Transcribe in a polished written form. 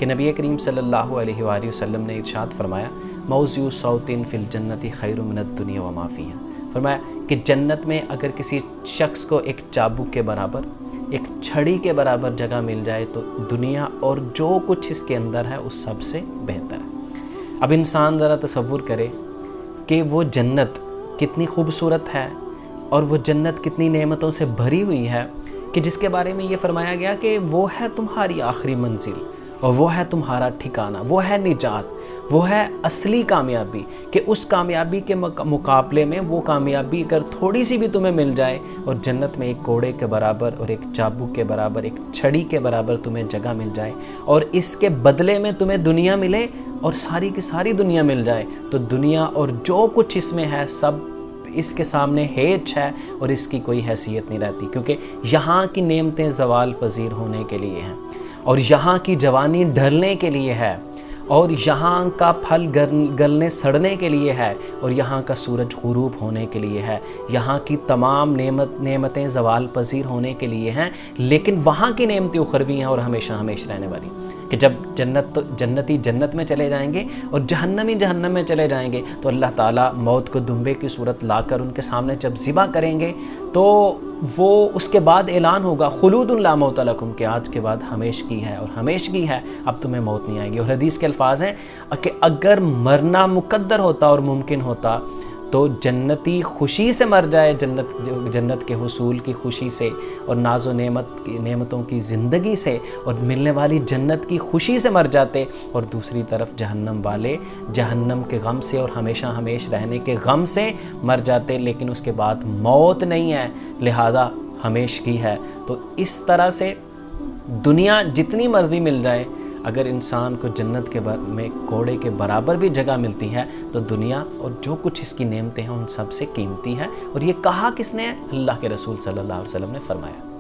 کہ نبی کریم صلی اللہ علیہ وآلہ وسلم نے ارشاد فرمایا موضع صوتن فی الجنت خیر من الدنیا وما فیہا، فرمایا کہ جنت میں اگر کسی شخص کو ایک چابک کے برابر، ایک چھڑی کے برابر جگہ مل جائے تو دنیا اور جو کچھ اس کے اندر ہے اس سب سے بہتر ہے۔ اب انسان ذرا تصور کرے کہ وہ جنت کتنی خوبصورت ہے اور وہ جنت کتنی نعمتوں سے بھری ہوئی ہے، کہ جس کے بارے میں یہ فرمایا گیا کہ وہ ہے تمہاری آخری منزل اور وہ ہے تمہارا ٹھکانہ، وہ ہے نجات، وہ ہے اصلی کامیابی، کہ اس کامیابی کے مقابلے میں وہ کامیابی اگر تھوڑی سی بھی تمہیں مل جائے اور جنت میں ایک کوڑے کے برابر اور ایک چابک کے برابر، ایک چھڑی کے برابر تمہیں جگہ مل جائے اور اس کے بدلے میں تمہیں دنیا ملے اور ساری کی ساری دنیا مل جائے، تو دنیا اور جو کچھ اس میں ہے سب اس کے سامنے ہیچ ہے اور اس کی کوئی حیثیت نہیں رہتی، کیونکہ یہاں کی نعمتیں زوال پذیر ہونے کے لیے ہیں اور یہاں کی جوانی ڈھلنے کے لیے ہے اور یہاں کا پھل گلنے سڑنے کے لیے ہے اور یہاں کا سورج غروب ہونے کے لیے ہے، یہاں کی تمام نعمتیں زوال پذیر ہونے کے لیے ہیں، لیکن وہاں کی نعمتیں اخروی ہیں اور ہمیشہ ہمیشہ رہنے والی، کہ جب جنتی جنت میں چلے جائیں گے اور جہنمی جہنم میں چلے جائیں گے تو اللہ تعالیٰ موت کو دمبے کی صورت لا کر ان کے سامنے جب ذبح کریں گے تو وہ اس کے بعد اعلان ہوگا خلود لا موت لکم، کہ آج کے بعد ہمیشگی ہے اور ہمیشگی ہے، اب تمہیں موت نہیں آئے گی۔ اور حدیث کے الفاظ ہیں کہ اگر مرنا مقدر ہوتا اور ممکن ہوتا تو جنتی خوشی سے مر جائے، جنت کے حصول کی خوشی سے اور ناز و نعمتوں کی زندگی سے اور ملنے والی جنت کی خوشی سے مر جاتے، اور دوسری طرف جہنم والے جہنم کے غم سے اور ہمیشہ ہمیش رہنے کے غم سے مر جاتے، لیکن اس کے بعد موت نہیں ہے، لہذا ہمیشگی ہے۔ تو اس طرح سے دنیا جتنی مرضی مل جائے، اگر انسان کو جنت میں کوڑے کے برابر بھی جگہ ملتی ہے تو دنیا اور جو کچھ اس کی نعمتیں ہیں ان سب سے قیمتی ہے، اور یہ کہا کس نے ہے؟ اللہ کے رسول صلی اللہ علیہ وسلم نے فرمایا۔